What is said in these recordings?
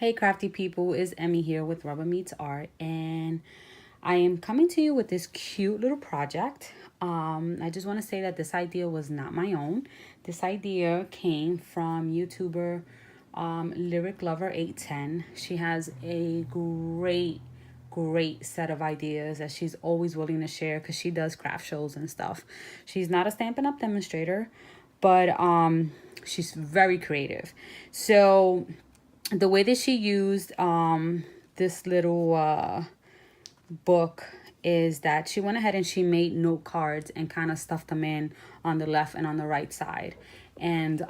Hey crafty people, it's Emmy here with Rubber Meets Art, and I am coming to you with this cute little project. I just want to say that this idea was not my own. This idea came from YouTuber Lyric Lover 810. She has a great set of ideas that she's always willing to share because she does craft shows and stuff. She's not a Stampin' Up! Demonstrator, but she's very creative. So the way that she used this little book is that she went ahead and she made note cards and kind of stuffed them in on the left and on the right side, and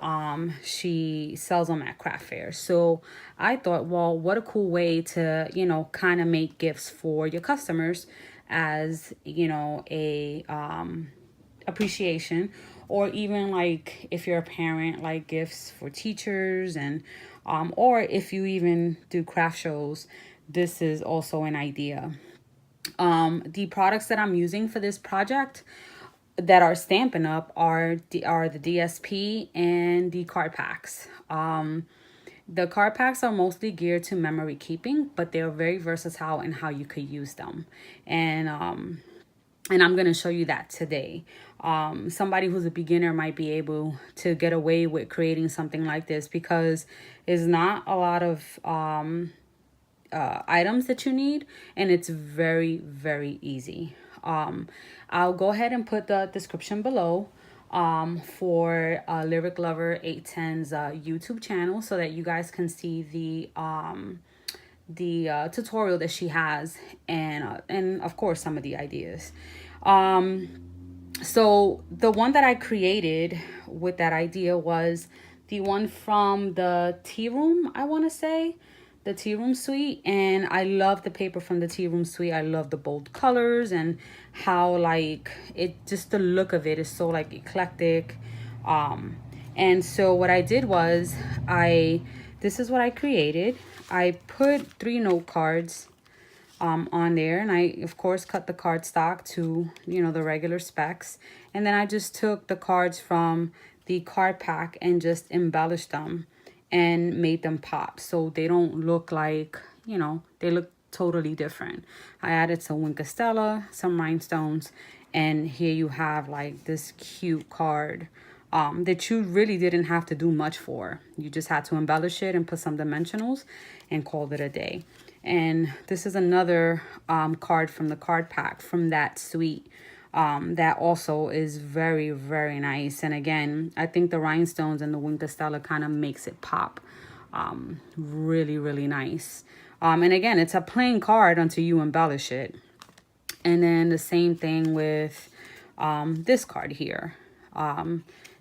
she sells them at craft fairs. So I thought, well, what a cool way to kind of make gifts for your customers as a appreciation, or even like if you're a parent, like gifts for teachers, and or if you even do craft shows, this is also an idea. The products that I'm using for this project that are Stampin' Up! are the DSP and the card packs. The card packs are mostly geared to memory keeping, but they're very versatile in how you could use them. And I'm going to show you that today. Somebody who's a beginner might be able to get away with creating something like this because it's not a lot of items that you need, and it's very easy. I'll go ahead and put the description below for Lyric Lover 810's YouTube channel so that you guys can see the tutorial that she has, and of course some of the ideas. So the one that I created with that idea was the one from the tea room, I want to say, the tea room suite. And I love the paper from the tea room suite. I love the bold colors and how like it, just the look of it is so like eclectic. And so what I did was this is what I created. I put 3 note cards on there, and I of course cut the cardstock to the regular specs, and then I just took the cards from the card pack and just embellished them and made them pop so they don't look like, they look totally different. I added some Wink of Stella, some rhinestones, and here you have like this cute card that you really didn't have to do much for. You just had to embellish it and put some dimensionals and called it a day. And this is another card from the card pack from that suite that also is very nice. And again, I think the rhinestones and the Wink of Stella kind of makes it pop really nice. And again, it's a plain card until you embellish it. And then the same thing with this card here.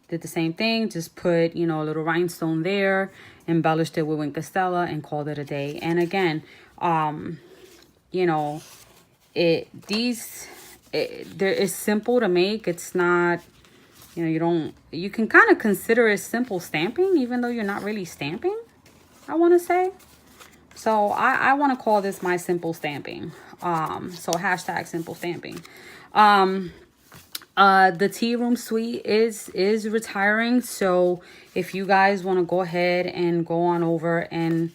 Did the same thing, just put, a little rhinestone there, embellished it with Wink of Stella, and called it a day. And again, it's simple to make. It's not, you can kind of consider it simple stamping, even though you're not really stamping, I want to say. So I want to call this my simple stamping. So hashtag simple stamping. The tea room suite is retiring, so if you guys want to go ahead and go on over and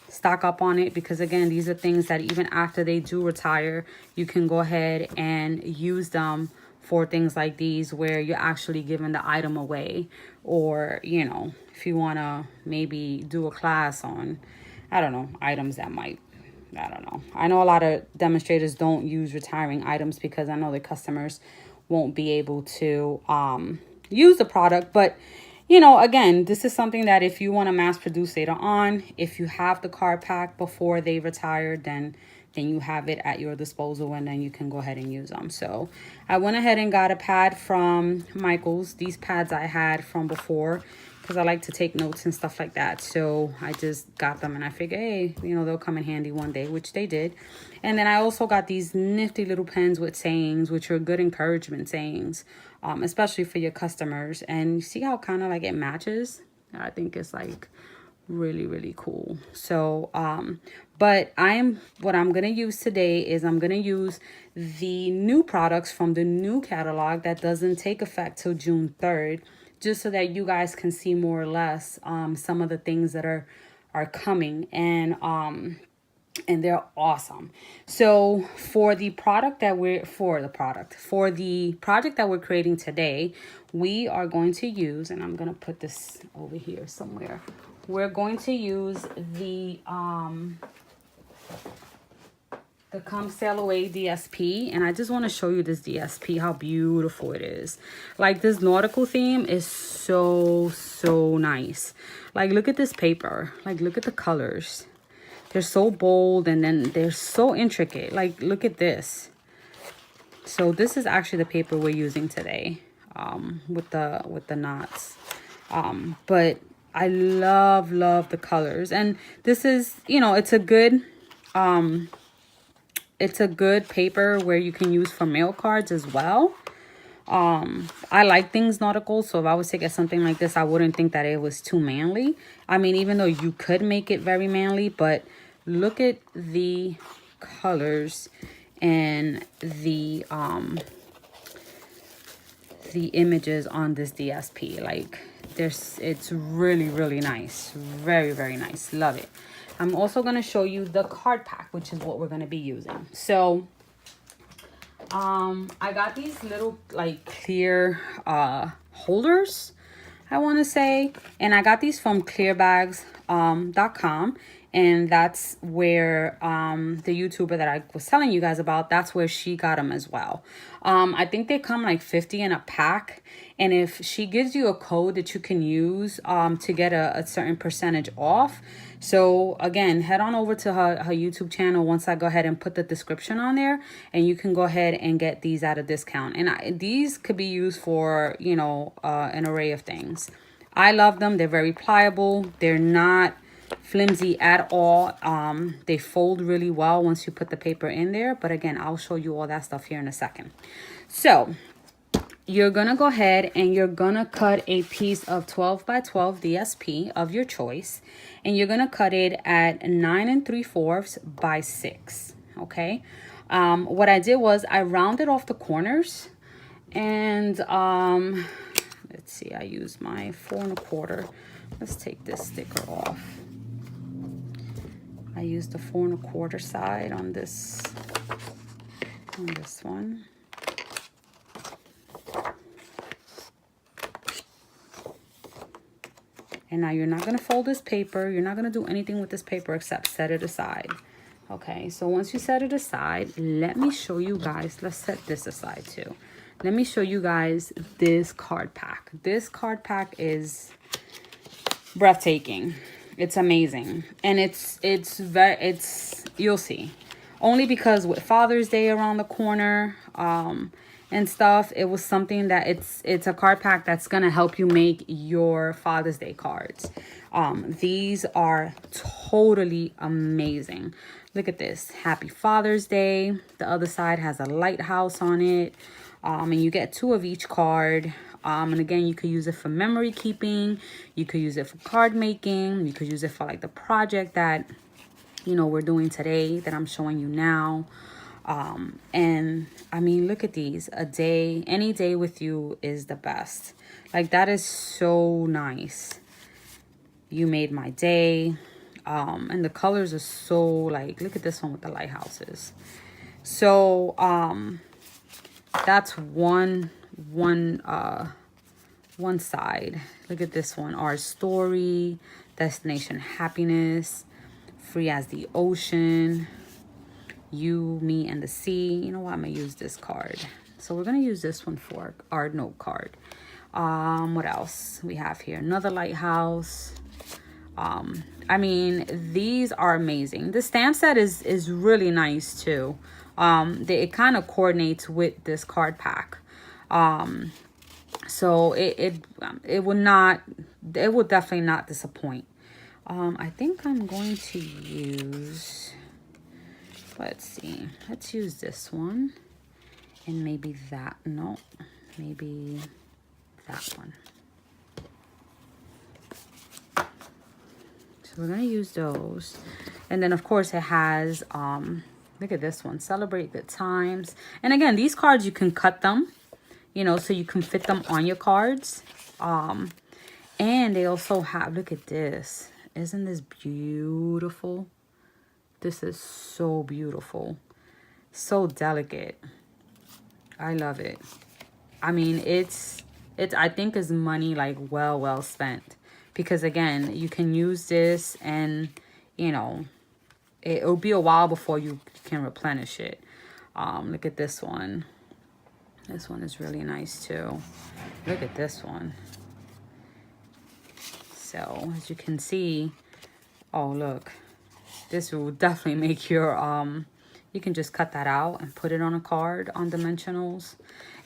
stock up on it, because again, these are things that even after they do retire, you can go ahead and use them for things like these where you're actually giving the item away, or if you want to maybe do a class on, I don't know, items that might, I don't know. I know a lot of demonstrators don't use retiring items because I know the customers won't be able to use the product. But, again, this is something that if you want to mass produce later on, if you have the card pack before they retire, then you have it at your disposal, and then you can go ahead and use them. So I went ahead and got a pad from Michael's. These pads I had from before, because I like to take notes and stuff like that. So I just got them, and I figured, hey, they'll come in handy one day, which they did. And then I also got these nifty little pens with sayings, which are good encouragement sayings, especially for your customers. And you see how kind of like it matches? I think it's like really cool. So but what I'm gonna use today is I'm gonna use the new products from the new catalog that doesn't take effect till June 3rd, just so that you guys can see more or less some of the things that are are coming, and they're awesome. So for the project that we're creating today, we are going to use, and I'm going to put this over here somewhere. We're going to use the Come Sail Away DSP, and I just want to show you this DSP, how beautiful it is. Like, this nautical theme is so nice. Like, look at this paper. Like, look at the colors. They're so bold, and then they're so intricate. Like, look at this. So this is actually the paper we're using today, with the knots. But I love the colors, and this is, you know, it's a good paper where you can use for mail cards as well. I like things nautical, so if I was to get something like this, I wouldn't think that it was too manly. I mean, even though you could make it very manly, but look at the colors and the images on this DSP. Like, it's really nice. Very nice. Love it. I'm also going to show you the card pack, which is what we're going to be using. So I got these little like clear holders, I want to say, and I got these from clearbags.com, and that's where the YouTuber that I was telling you guys about, that's where she got them as well. I think they come like 50 in a pack, and if she gives you a code that you can use to get a certain percentage off. So again, head on over to her YouTube channel once I go ahead and put the description on there, and you can go ahead and get these at a discount. And these could be used for, you know, an array of things. I love them. They're very pliable. They're not flimsy at all. They fold really well once you put the paper in there. But again, I'll show you all that stuff here in a second. So you're going to go ahead and you're going to cut a piece of 12 by 12 DSP of your choice. And you're going to cut it at 9 3/4 by 6. Okay. What I did was I rounded off the corners, and let's see, I used my 4 1/4. Let's take this sticker off. I used the 4 1/4 side on this one. And now you're not going to fold this paper. You're not going to do anything with this paper except set it aside. Okay, so once you set it aside, let me show you guys. Let's set this aside too. Let me show you guys this card pack. This card pack is breathtaking. It's amazing. And it's you'll see. Only because with Father's Day around the corner, and stuff, it was something that it's a card pack that's gonna help you make your Father's Day cards. These are totally amazing. Look at this. Happy Father's Day. The other side has a lighthouse on it. And you get 2 of each card. And again, you could use it for memory keeping. You could use it for card making. You could use it for like the project that, you know, we're doing today that I'm showing you now. And I mean, look at these. Any day with you is the best. Like, that is so nice. You made my day. And the colors are so, like, look at this one with the lighthouses. So, that's one side. Look at this one. Our story, destination happiness, free as the ocean, you, me, and the sea. You know what? I'm gonna use this card. So we're gonna use this one for our note card. What else we have here? Another lighthouse. I mean, these are amazing. The stamp set is really nice too. It kind of coordinates with this card pack. So it will definitely not disappoint. I think I'm going to use, let's see, let's use this one, and maybe that, no, maybe that one. So we're going to use those. And then of course it has, look at this one, celebrate good times. And again, these cards, you can cut them, you know, so you can fit them on your cards. And they also have, look at this. Isn't this beautiful? This is so beautiful. So delicate. I love it. I mean, it's I think is money like well spent, because again, you can use this and, you know, it'll be a while before you can replenish it. Look at this one. This one is really nice too. Look at this one. So as you can see, oh look, this will definitely make your you can just cut that out and put it on a card on dimensionals.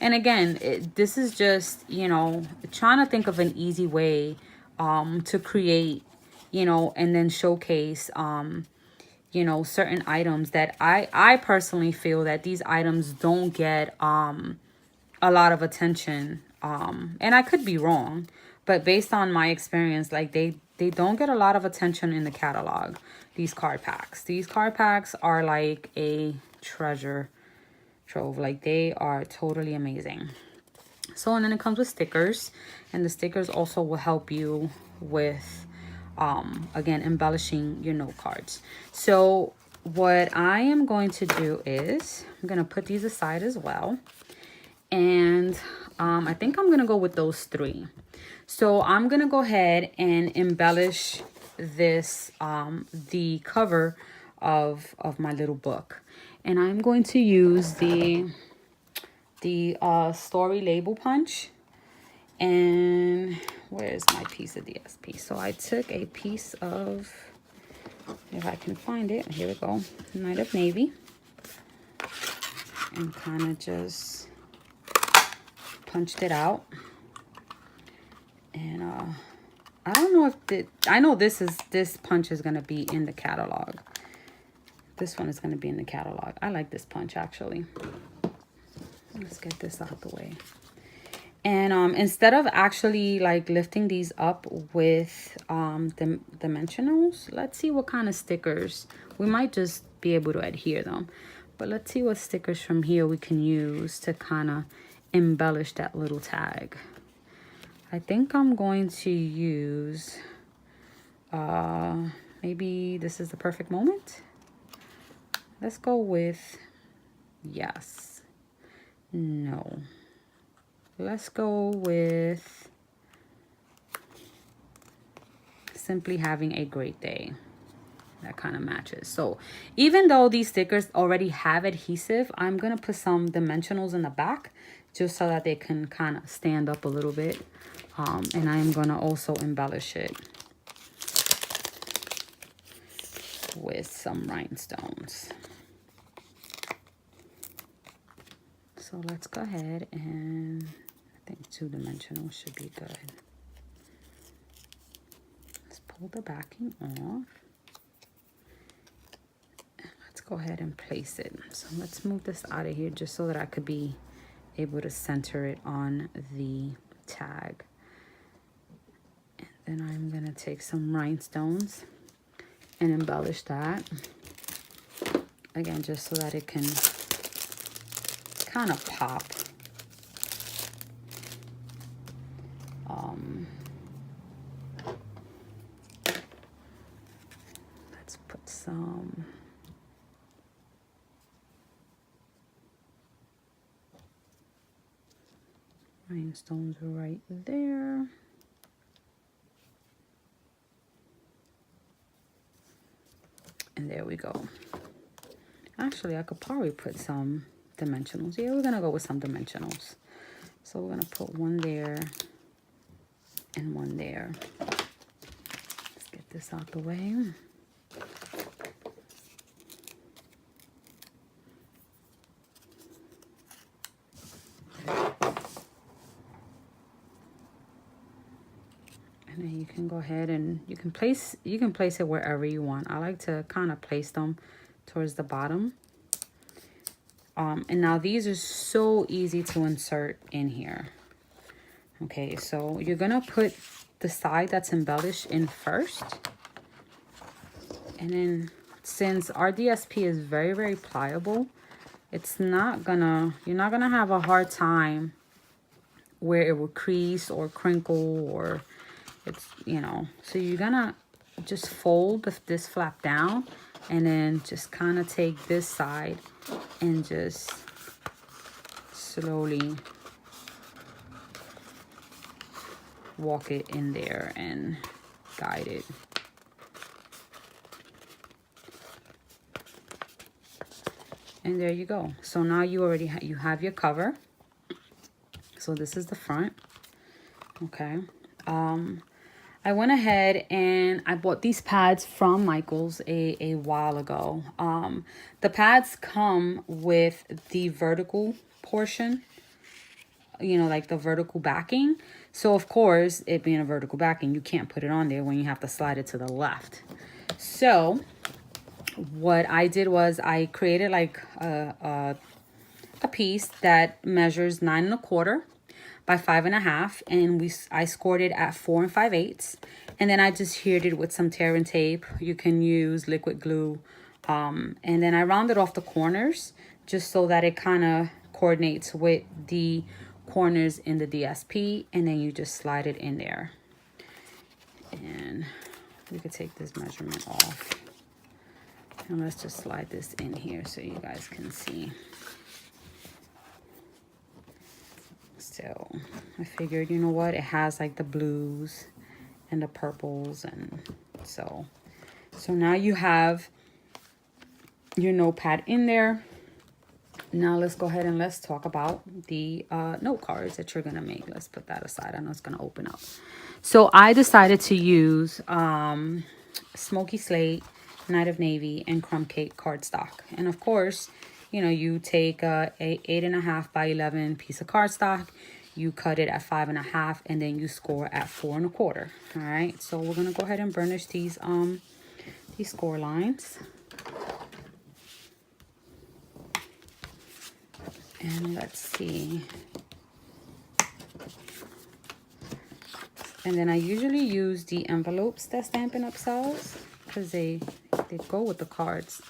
And again, this is just, you know, trying to think of an easy way to create, you know, and then showcase you know, certain items that I personally feel that these items don't get a lot of attention, and I could be wrong, but based on my experience, like they don't get a lot of attention in the catalog. These card packs are like a treasure trove. Like they are totally amazing. So, and then it comes with stickers, and the stickers also will help you with again, embellishing your note cards. So what I am going to do is I'm going to put these aside as well. And I think I'm going to go with those 3. So I'm going to go ahead and embellish this, the cover of my little book. And I'm going to use the story label punch. And where's my piece of DSP? So I took a piece of, if I can find it, here we go, Night of Navy. And kind of just punched it out. And I don't know if I know this punch is gonna be in the catalog. This one is gonna be in the catalog. I like this punch actually. Let's get this out the way. And instead of actually like lifting these up with the dimensionals, let's see what kind of stickers. We might just be able to adhere them, but let's see what stickers from here we can use to kind of embellish that little tag. I think I'm going to use maybe this is the perfect moment. Let's go with yes, no. Let's go with simply having a great day. That kind of matches. So even though these stickers already have adhesive, I'm going to put some dimensionals in the back just so that they can kind of stand up a little bit. And I'm going to also embellish it with some rhinestones. So let's go ahead and I think 2-dimensional should be good. Let's pull the backing off. And let's go ahead and place it. So let's move this out of here just so that I could be able to center it on the tag. And then I'm going to take some rhinestones and embellish that. Again, just so that it can kind of pop. Let's put some rhinestones right there. And there we go. Actually, I could probably put some dimensionals. Yeah, we're gonna go with some dimensionals. So we're gonna put one there and one there. Let's get this out the way. And then you can go ahead and you can place it wherever you want. I like to kind of place them towards the bottom. And now these are so easy to insert in here. Okay, so you're gonna put the side that's embellished in first. And then since our DSP is very, very pliable, you're not gonna have a hard time where it will crease or crinkle or it's, you know. So you're gonna just fold this flap down, and then just kind of take this side and just slowly walk it in there and guide it. And there you go. So now you already you have your cover. So this is the front. Okay. I went ahead and I bought these pads from Michael's a while ago. The pads come with the vertical portion, you know, like the vertical backing. So of course, it being a vertical backing, you can't put it on there when you have to slide it to the left. So what I did was I created like a piece that measures 9 1/4 by 5 1/2, and I scored it at 4 5/8, and then I just adhered it with some tear and tape. You can use liquid glue, and then I rounded off the corners just so that it kind of coordinates with the corners in the DSP, and then you just slide it in there. And we could take this measurement off, and let's just slide this in here so you guys can see. So I figured, you know what, it has like the blues and the purples, and so now you have your notepad in there. Now let's go ahead and let's talk about the note cards that you're gonna make. Let's put that aside. I know it's gonna open up. So I decided to use Smoky Slate, Night of Navy, and Crumb Cake cardstock. And of course, you know, you take a 8 1/2 by 11 piece of cardstock, you cut it at 5 1/2, and then you score at 4 1/4. All right, so we're gonna go ahead and burnish these score lines. And let's see. And then I usually use the envelopes that Stampin' Up sells because they go with the cards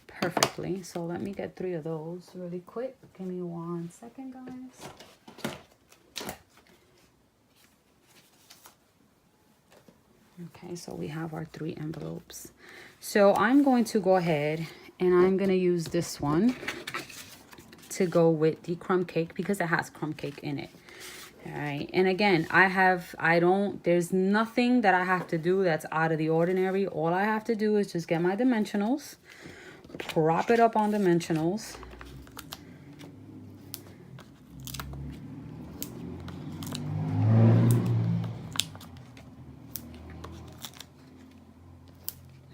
perfectly. So let me get 3 of those really quick. Give me 1 second, guys. Okay, so we have our 3 envelopes. So I'm going to go ahead and I'm going to use this one to go with the crumb cake because it has crumb cake in it. All right, and again, there's nothing that I have to do that's out of the ordinary. All I have to do is just get my dimensionals, prop it up on dimensionals,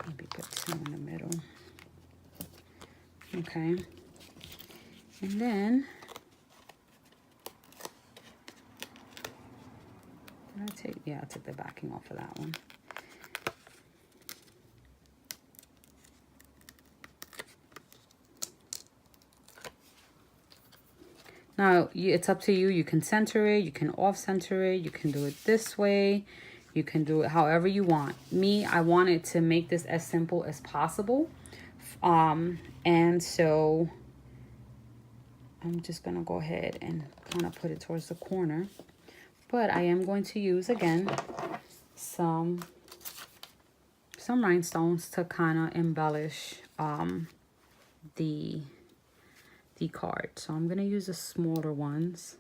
maybe put 2 in the middle. Okay, and then I took the backing off of that one. Now, it's up to you. You can center it, you can off center it, you can do it this way, you can do it however you want. Me, I wanted to make this as simple as possible. And so I'm just gonna go ahead and kind of put it towards the corner. But I am going to use, again, some rhinestones to kind of embellish the card. So I'm going to use the smaller ones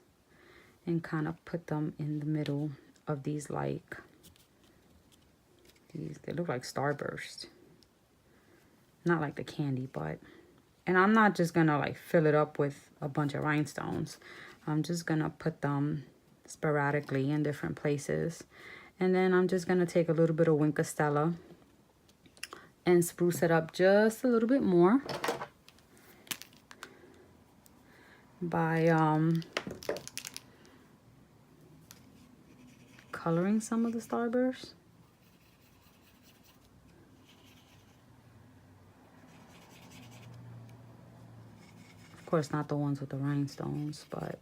and kind of put them in the middle of these, they look like Starburst. Not like the candy, but, and I'm not just going to like fill it up with a bunch of rhinestones. I'm just going to put them sporadically in different places, and then I'm just gonna take a little bit of Wink of Stella and spruce it up just a little bit more by coloring some of the Starbursts. Of course, not the ones with the rhinestones, but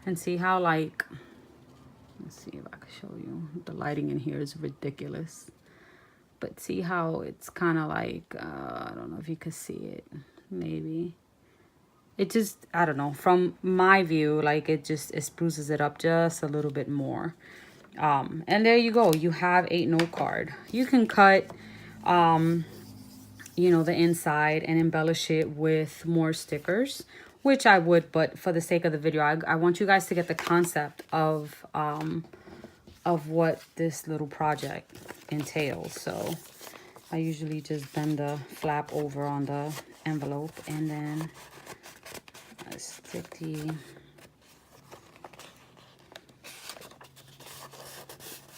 and see how, like, let's see if I can show you. The lighting in here is ridiculous. But see how it's kind of like, I don't know if you can see it, maybe. it just, I don't know, from my view, like it spruces it up just a little bit more. And there you go, you have a note card. You can cut you know, the inside and embellish it with more stickers, which I would, but for the sake of the video, I want you guys to get the concept of what this little project entails. So I usually just bend the flap over on the envelope, and then I stick the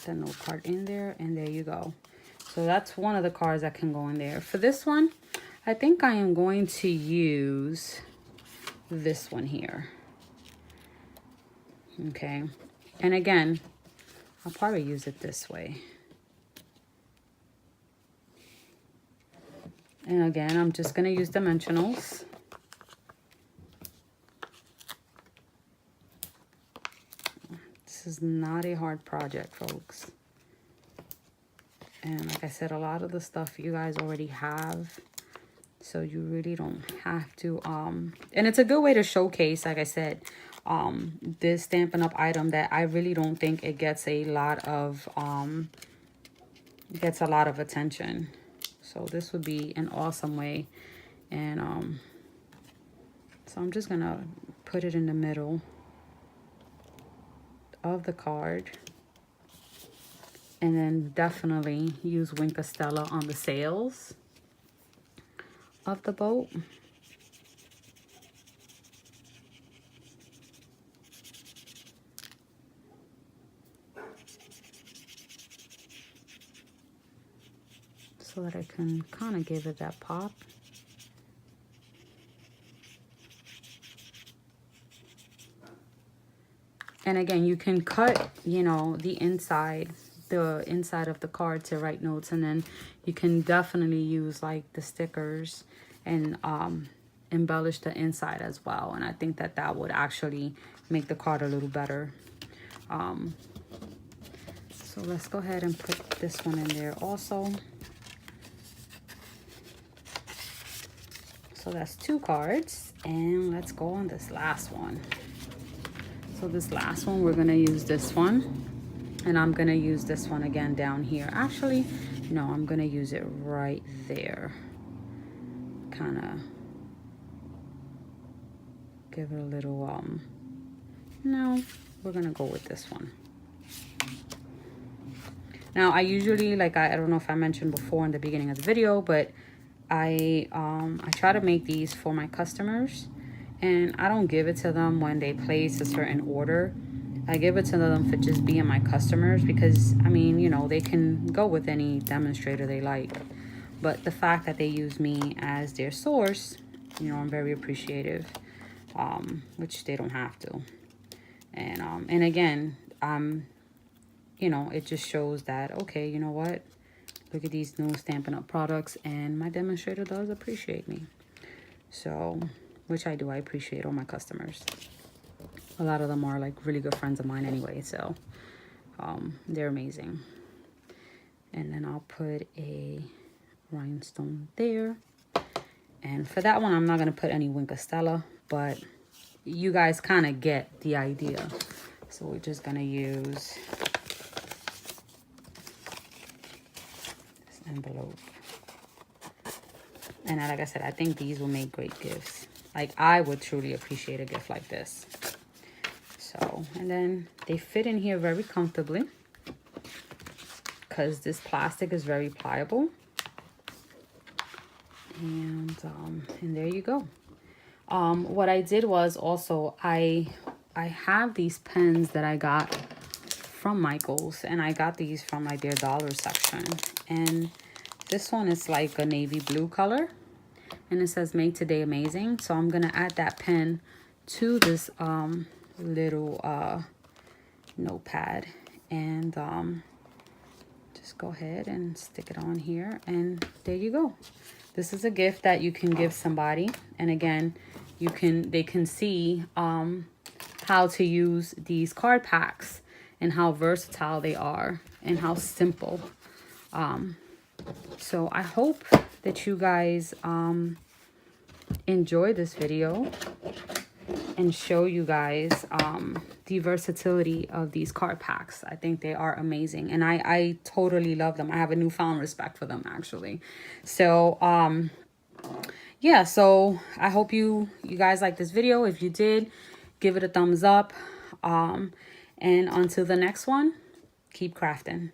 note card in there, and there you go. So that's one of the cards that can go in there. For this one, I think I am going to use this one here. Okay. And again, I'll probably use it this way. And again, I'm just going to use dimensionals. This is not a hard project, folks. And like I said, a lot of the stuff you guys already have, so you really don't have to, and it's a good way to showcase, like I said, this Stampin' Up! Item that I really don't think it gets a lot of, attention. So this would be an awesome way. And, so I'm just gonna put it in the middle of the card. And then definitely use Wink of Stella on the sails of the boat. So that I can kind of give it that pop. And again, you can cut, you know, the inside of the card to write notes, and then you can definitely use like the stickers and embellish the inside as well. And I think that that would actually make the card a little better. So let's go ahead and put this one in there also. So that's 2 cards, and let's go on this last one. So this last one, we're gonna use this one. And I'm going to use this one again down here. Actually, no, I'm going to use it right there. Kind of give it a little, no, we're going to go with this one. Now, I usually, like, I don't know if I mentioned before in the beginning of the video, but I try to make these for my customers. And I don't give it to them when they place a certain order. I give it to them for just being my customers, because, I mean, you know, they can go with any demonstrator they like. But the fact that they use me as their source, you know, I'm very appreciative, which they don't have to. And again, you know, it just shows that, okay, you know what? Look at these new Stampin' Up! Products, and my demonstrator does appreciate me. So, which I do. I appreciate all my customers. A lot of them are like really good friends of mine anyway, so they're amazing. And then I'll put a rhinestone there. And for that one, I'm not going to put any Wink of Stella, but you guys kind of get the idea. So we're just going to use this envelope. And like I said, I think these will make great gifts. Like, I would truly appreciate a gift like this. So, and then they fit in here very comfortably because this plastic is very pliable. And there you go. What I did was also, I have these pens that I got from Michael's, and I got these from like their dollar section. And this one is like a navy blue color, and it says "Made Today Amazing." So I'm gonna add that pen to this little notepad, and just go ahead and stick it on here, and there you go. This is a gift that you can give somebody, and again, they can see how to use these card packs and how versatile they are and how simple. So I hope that you guys enjoy this video and show you guys the versatility of these card packs. I think they are amazing, and I totally love them. I have a newfound respect for them, actually. So yeah, so I hope you guys like this video. If you did, give it a thumbs up, and until the next one, keep crafting.